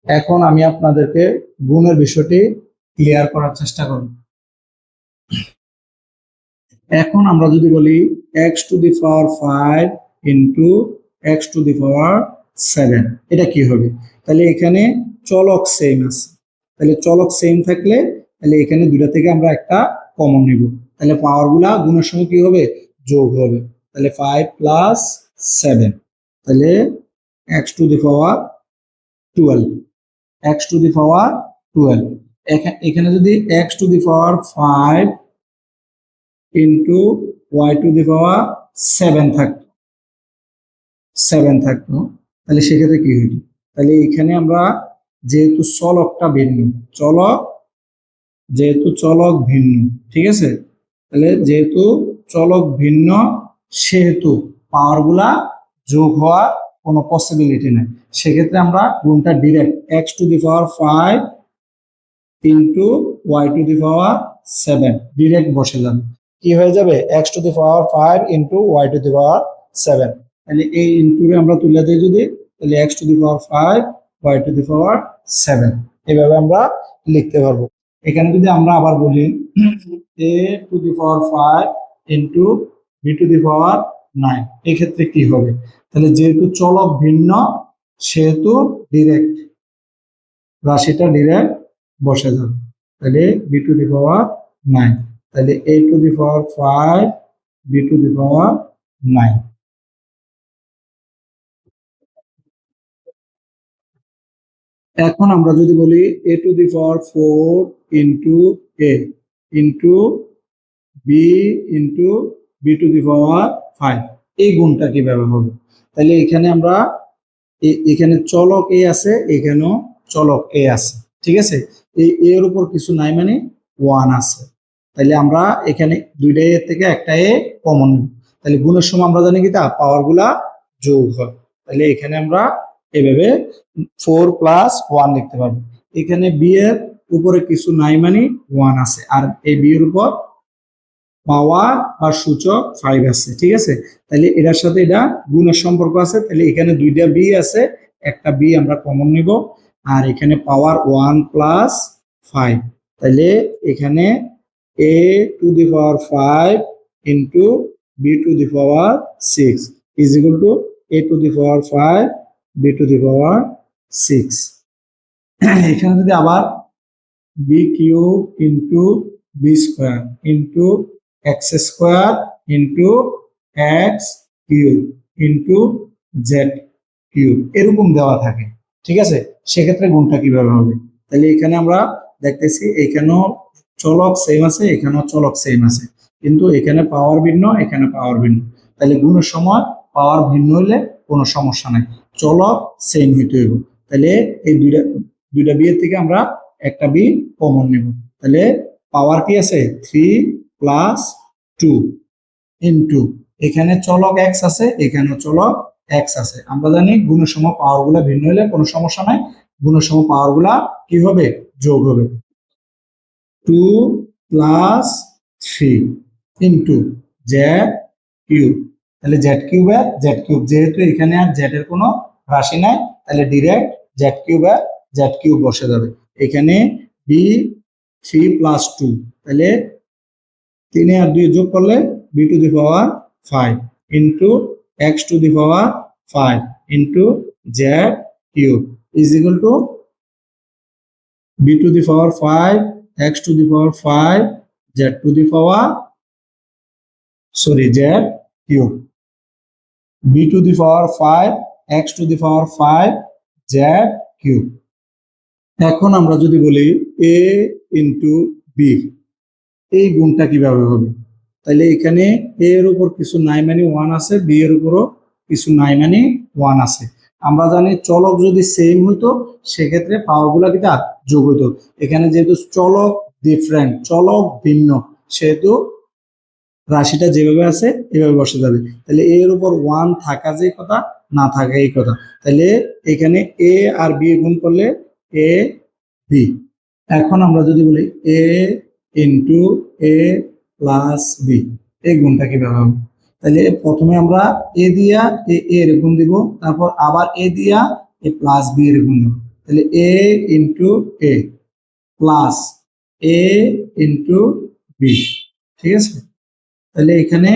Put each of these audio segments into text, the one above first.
এখন আমি আপনাদেরকে গুণের বিষয়টি ক্লিয়ার করার চেষ্টা করব। এখন আমরা যদি বলি x⁵ ইন্টু x⁵, এটা কি হবে? তাহলে এখানে চলক সেম আছে, তাহলে চলক সেম থাকলে তাহলে এখানে দুইটা থেকে আমরা একটা কমন নিব, তাহলে পাওয়ার গুলা গুণের সময় কি হবে? যোগ হবে। তাহলে 5 + 7, তাহলে x⁵12, x⁵12। এখানে যদি x⁵5 ইন্টু y⁵7 থাকতো, তাহলে সেক্ষেত্রে কি হইতো? তাহলে এখানে আমরা যেহেতু চলক ভিন্ন, ঠিক আছে, তাহলে যেহেতু চলক ভিন্ন সেহেতু পাওয়ার গুলা যোগ হওয়ার কোনো পসিবিলিটি নেই। সেক্ষেত্রে আমরা গুণটা direct x⁵5 into y⁵7 direct বসে যাবে। কি হয়ে যাবে? x⁵5 into y⁵7। তাহলে এই ইন্টুরে আমরা তুলে দিই যদি, তাহলে x⁵5 y⁵7 এভাবে আমরা লিখতে পারবো। এখানে যদি আমরা আবার বলি a⁵5 ইন্টু b⁹9, এক্ষেত্রে কি হবে? তাহলে যেহেতু চলক ভিন্ন সেহেতু ডিরেক্ট রাশিটা ডিরেক্ট বসে যাবে। তাহলে b⁵9, তাহলে a⁵5 b⁵9। এখন আমরা যদি বলি a⁴ into a into b into b⁵5, এই গুণটা কিভাবে হবে? তাহলে এখানে আমরা এখানে চলক এ আছে, এখানেও চলক এ আছে, ঠিক আছে, এই এর উপর কিছু নাই মানে 1 আছে। তাহলে আমরা এখানে দুইটা এ থেকে একটা এ কমন নিব, তাহলে গুণের সময় আমরা জানি কি তা পাওয়ার গুলা যোগ হয়। তাহলে এখানে আমরা এভাবে 4 + 1 লিখতে পারবো। এখানে বি এর উপরে কিছু নাই মানে 1 আছে, আর এই বি এর উপর পাওয়ার বা সূচক 5 আছে, ঠিক আছে। তাহলে এটার সাথে এটা গুণের সম্পর্ক আছে, তাহলে এখানে দুইটা বি আছে, একটা বি আমরা কমন নিব, আর এখানে পাওয়ার 1 + 5, তাহলে এখানে a⁵5 into b⁵6 is equal two a⁵5 b⁵6। এখানে যদি আবার b³ into b² into x² into x³ into z³ এরকম দেওয়া থাকে, ঠিক আছে, সেক্ষেত্রে গুণটা কিভাবে হবে? তাহলে এখানে আমরা দেখতেছি এখানেও চলক সেম আছে, এখানেও চলক সেম আছে, কিন্তু এখানে পাওয়ার ভিন্ন, এখানে পাওয়ার ভিন্ন। তাহলে গুণের সময় পাওয়ার ভিন্ন হলে কোনো সমস্যা নাই, চলক সেম হইতে হইব। তাহলে এই দুইটা বিয়ের থেকে আমরা একটা বি কমন নেব, তাহলে পাওয়ার কি আছে? 3 + 2 ইন্টু এখানে চলক এক্স আছে, এখানেও চলক এক্স আছে। আমরা জানি গুণের সময় পাওয়ার গুলা ভিন্ন হলে কোনো সমস্যা নাই, গুণের সময় পাওয়ার গুলা কি হবে? যোগ হবে। 2 + 3 ইন্টু z³ তাহলে z³ যেহেতু এখানে আর z এর কোনো রাশি নাই, তাহলে ডিরেক্ট z³ বসে যাবে। এখানে b3 + 2, তাহলে 3 আর 2 যোগ করলে b⁵5 into x⁵5 into z³ is equal two b⁵5 x⁵5 z⁵, sorry z³ b⁵5 x⁵5 z³। এখন আমরা যদি বলি a ইন্টু বি, এই গুণটা কিভাবে হবে? তাহলে এখানে a এর উপর কিছু নাই মানে 1 আছে, বি এর উপরও কিছু নাই মানে 1 আছে। আমরা জানি চলক যদি সেম হইতো সেক্ষেত্রে পাওয়ার গুলা কি তা যোগ হইতো। এখানে যেহেতু চলক ডিফারেন্ট, চলক ভিন্ন, সেহেতু রাশিটা যেভাবে আছে এভাবে বসে যাবে। তাহলে এ এর উপর 1 থাকা যে কথা, না থাকা এই কথা। তাহলে এখানে এ আর বি গুণ করলে এ বি। এখন আমরা যদি বলি এ ইন্টু এ প্লাস বি, এই গুণটা কিভাবে হবে? তাহলে প্রথমে আমরা এ দিয়া এ এর গুণ দিব, তারপর আবার এ দিয়া এ প্লাস বি এর গুণ দিব। তাহলে এ into A plus A into B, ঠিক আছে। তাহলে এখানে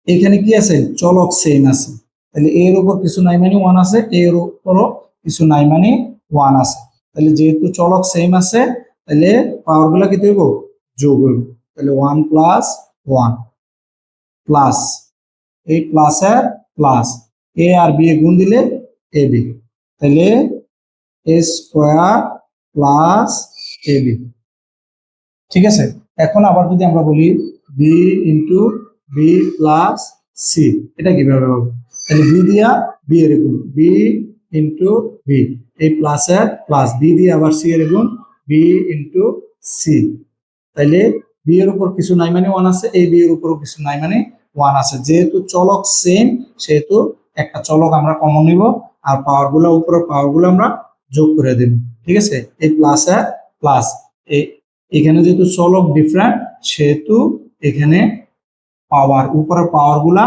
এখানে কি আছে, চলক সেম আছে, তাহলে এর উপর কিছু নাই মানে ওয়ান আছে, এর উপরও কিছু নাই মানে ওয়ান আছে। তাহলে যেহেতু চলক সেম আছে তাহলে পাওয়ার গুলা কি দেব, যোগ হইব। তাহলে ওয়ান প্লাস ওয়ান প্লাস এই প্লাস এর প্লাস এ আর বি এ গুণ দিলে এ বি, তাহলে A square plus A B, ঠিক আছে। এখন আবার যদি আমরা বলি B into B plus C, এটা কিভাবে হবে, তাহলে বি দিয়া বি এর গুণ, বি ইন্টু বি, এই প্লাস এর প্লাস বি দিয়ে আবার সি এর গুণ, বি ইন্টু সি, তাইলে বি এর উপর কিছু নাই মানে ওয়ান আছে, এই বি এর উপরও কিছু নাই মানে ওয়ান আছে। যেহেতু চলক সেম সেহেতু একটা চলক আমরা কমন নিব আর পাওয়ার গুলো উপরের পাওয়ার গুলো আমরা যোগ করে দেব, ঠিক আছে। এই প্লাস এর প্লাস এখানে যেহেতু চলক ডিফারেন্ট সেহেতু এখানে পাওয়ার উপরের পাওয়ার গুলা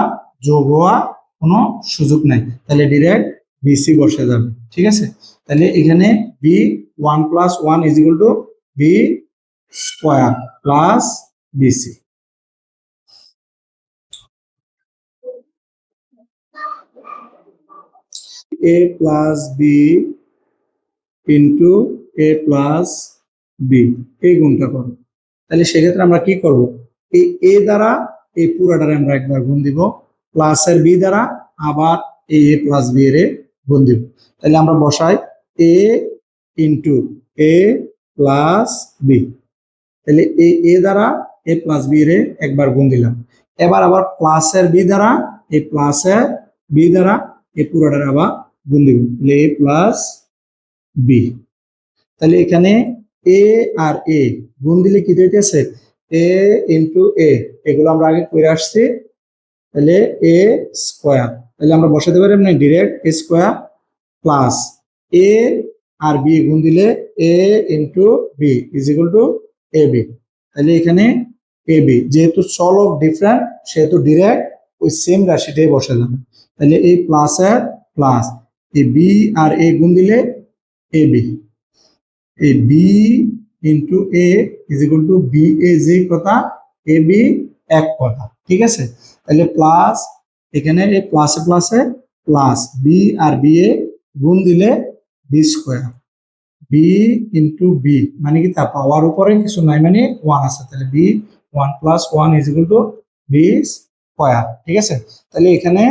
যোগ হওয়া কোনো সুযোগ নাই, তাহলে ডিরেক্ট বিসি বসে যাবে, ঠিক আছে। তাহলে এখানে B one plus one is equal to B square plus BC. A plus B into A plus B, এই গুণটা করো। তাহলে সেক্ষেত্রে আমরা কি করব, এই এ দ্বারা এই পুরাটারে আমরা একবার গুণ দিব, প্লাস এর বি দ্বারা আবার এই এ প্লাস বি এর গুণ দিব। তাহলে আমরা বসাই এ ইন্টু এ প্লাস বি, তাহলে এই এ দ্বারা এ প্লাস বি এর একবার গুণ দিলাম, এবার আবার প্লাস এর বি দ্বারা এই প্লাস এর বি দ্বারা এই পুরোটার আবার গুণ দিব, তাহলে এ প্লাস বি। তাহলে এখানে এ আর এ গুণ দিলে কি হইতেছে, এ ইন্টু এ, এগুলো আমরা আগে করে আসছি, তাহলে এ স্কোয়ার, তাহলে আমরা বসাতে পারি না direct A square plus A আর বি গুণ দিলে A into B is equal to A B. তাহলে এখানে এ বি যেহেতু চলক ডিফারেন্ট সেহেতু ডিরেক্ট ওই সেম রাশিটাই বসে যাবে। তাহলে এই প্লাস এর প্লাস এই বি আর এ গুণ দিলে এ বি, এই B into A is equal to B A যে কথা এ বি এক কথা, ঠিক আছে। তাহলে প্লাস এখানে এই প্লাসে প্লাসে প্লাস বি আর বি এ গুণ দিলে B square, B into B মানে কি তা পাওয়ার উপরে কিছু নাই মানে ওয়ান আছে, তাহলে B one plus one is equal to B square, ঠিক আছে। তাহলে এখানে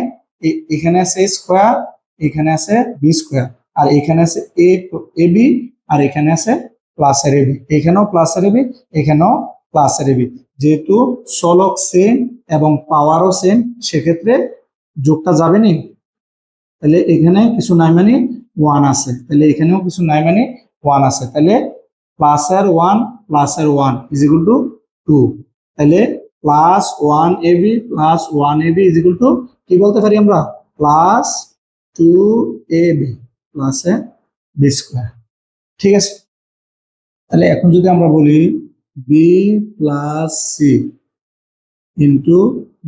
এখানে আছে স্কোয়ার, এখানে আছে বি স্কোয়ার, আর এখানে আছে এ বি, আর এখানে আছে প্লাসের এবি, এখানেও প্লাসের এবি, এখানেও প্লাসের এবি। যেহেতু চলক সেম এবং পাওয়ারও সেম সেক্ষেত্রে যোগটা যাবে নি, তাহলে এখানে কিছু নাই মানে ওয়ান আছে, তাহলে এখানেও কিছু নাই মানে ওয়ান আছে, তাহলে প্লাসের one is equal to two, তাহলে plus one AB plus one AB is equal to কি বলতে পারি আমরা, plus two A B plus A B square, ঠিক আছে। তাহলে এখন যদি আমরা বলি B plus C into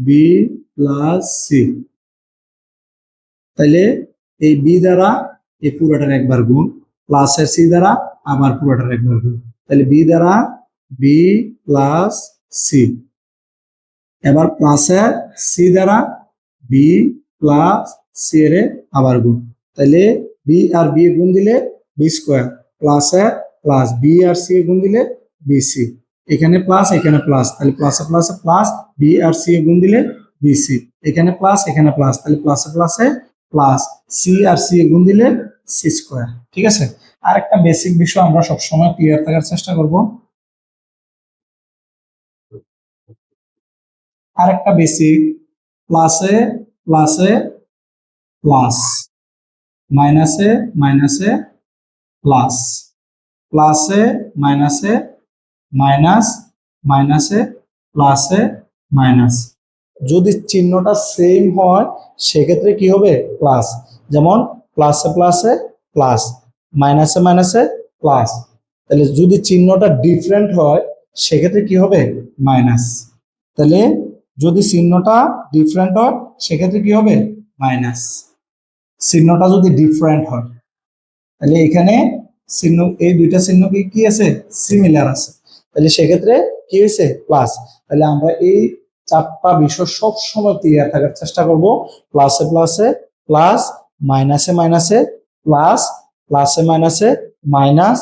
B plus C, তাহলে এই বি দ্বারা এই পুরোটার একবার গুণ, প্লাসের সি দ্বারা আবার পুরোটার একবার গুণ, তাহলে বি দ্বারা বি প্লাস সি, এবার প্লাসের সি দ্বারা বি প্লাস সি এর আবার গুণ, তাহলে বি আর বি গুণ দিলে বি স্কোয়ার প্লাসের প্লাস বি আর সি গুণ দিলে বি সি, এখানে প্লাস এখানে প্লাস, তাহলে প্লাসে প্লাসে প্লাস বি আর সি গুণ দিলে বি সি, এখানে প্লাস এখানে প্লাস, তাহলে প্লাসে প্লাসে প্লাস সি আর সি গুণ দিলে সি স্কোয়ার, ঠিক আছে। আর একটা বেসিক বিষয় আমরা সবসময় ক্লিয়ার থাকার চেষ্টা করব, আর একটা বেসিক প্লাসে প্লাসে প্লাস, মাইনাসে মাইনাসে প্লাস, প্লাসে মাইনাসে মাইনাস, মাইনাসে প্লাসে মাইনাস, যদি চিহ্নটা সেম হয় সেক্ষেত্রে কি হবে প্লাস, যেমন প্লাসে প্লাসে প্লাস, মাইনাসে মাইনাসে প্লাস, তাহলে যদি চিহ্নটা ডিফারেন্ট হয় সেক্ষেত্রে কি হবে মাইনাস, তাহলে যদি চিহ্নটা ডিফারেন্ট হয় সেক্ষেত্রে কি হবে মাইনাস, চিহ্নটা যদি ডিফারেন্ট হয়, তাহলে এখানে চিহ্ন, এই দুইটা চিহ্ন কি আছে, সিমিলার আছে। তাহলে সেক্ষেত্রে কি হয়েছে, প্লাস। তাহলে আমরা এই চারটা বিষয় সব সময় ক্লিয়ার থাকার চেষ্টা করব। প্লাসে প্লাসে প্লাস, মাইনাসে মাইনাসে প্লাস, প্লাসে মাইনাসে মাইনাস,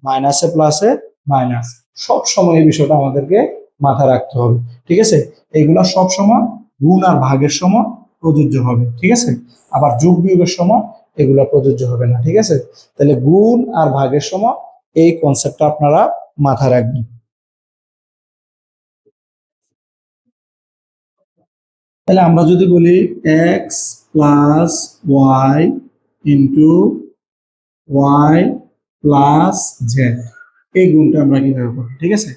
মাইনাসে প্লাসে মাইনাস। সব সময় এই বিষয়টা আমাদেরকে মাথায় রাখতে হবে, ঠিক আছে। এইগুলা সব সময় গুণ আর ভাগের সময় প্রযোজ্য হবে, ঠিক আছে। আবার যোগ বিয়োগের সময় এগুলা প্রযোজ্য হবে না, ঠিক আছে। তাহলে গুণ আর ভাগের সময় এই কনসেপ্টটা আপনারা মাথায় রাখবেন। তাহলে আমরা যদি বলি X plus Y into Y plus Z, এই গুণটা আমরা কিভাবে করবো, ঠিক আছে।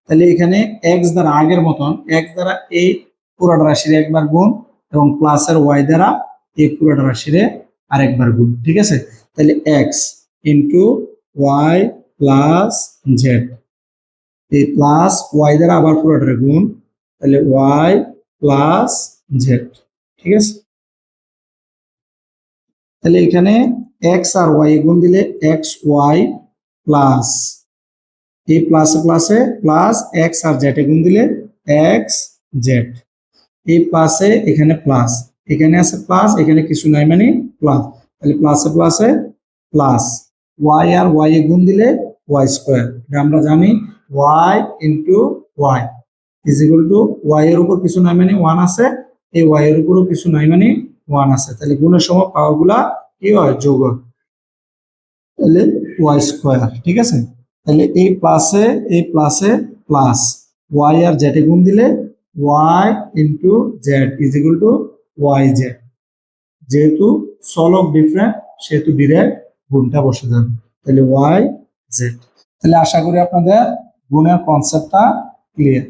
তাহলে এখানে এক্স দ্বারা আগের মতন এক্স দ্বারা এই পুরোটা রাশির একবার গুণ এবং প্লাসের ওয়াই দ্বারা এই পুরোটা রাশির আরেকবার গুণ, ঠিক আছে। তাহলে X into Y plus Z, এই প্লাস ওয়াই দ্বারা আবার পুরোটার গুণ, তাহলে ওয়াই প্লাস জেড, ঠিক আছে। তাহলে এখানে এক্স আর ওয়াই গুণ দিলে এক্স ওয়াই প্লাস, এই প্লাসে প্লাসে প্লাস এক্স আর জেড গুণ দিলে এক্স জেড, এই প্লাসে এখানে প্লাস, এখানে আছে প্লাস, এখানে কিছু নাই মানে প্লাস, তাহলে প্লাসে প্লাসে প্লাস, ওয়াই আর ওয়াই গুণ দিলে ওয়াই স্কোয়ার। এটা আমরা জানি Y into Y is equal to, Y এর উপর কিছু নাই মানে ওয়ান আছে, এই ওয়াই এর উপরও কিছু নাই মানে ওয়ান আছে। তাহলে গুণের সময় পাওয়ার গুলা কি হয়, যোগ হয়, তাহলে ওয়াই স্কোয়ার, ঠিক আছে। তাহলে এই প্লাসে প্লাস, ওয়াই আর জেড গুণ দিলে Y into Z is equal to Y Z. যেহেতু সলভ ডিফারেন্ট সেহেতু ডিরেক্ট গুণটা বসে যাবে, তাহলে ওয়াই জেড। তাহলে আশা করি আপনাদের গুণের কনসেপ্টটা ক্লিয়ার।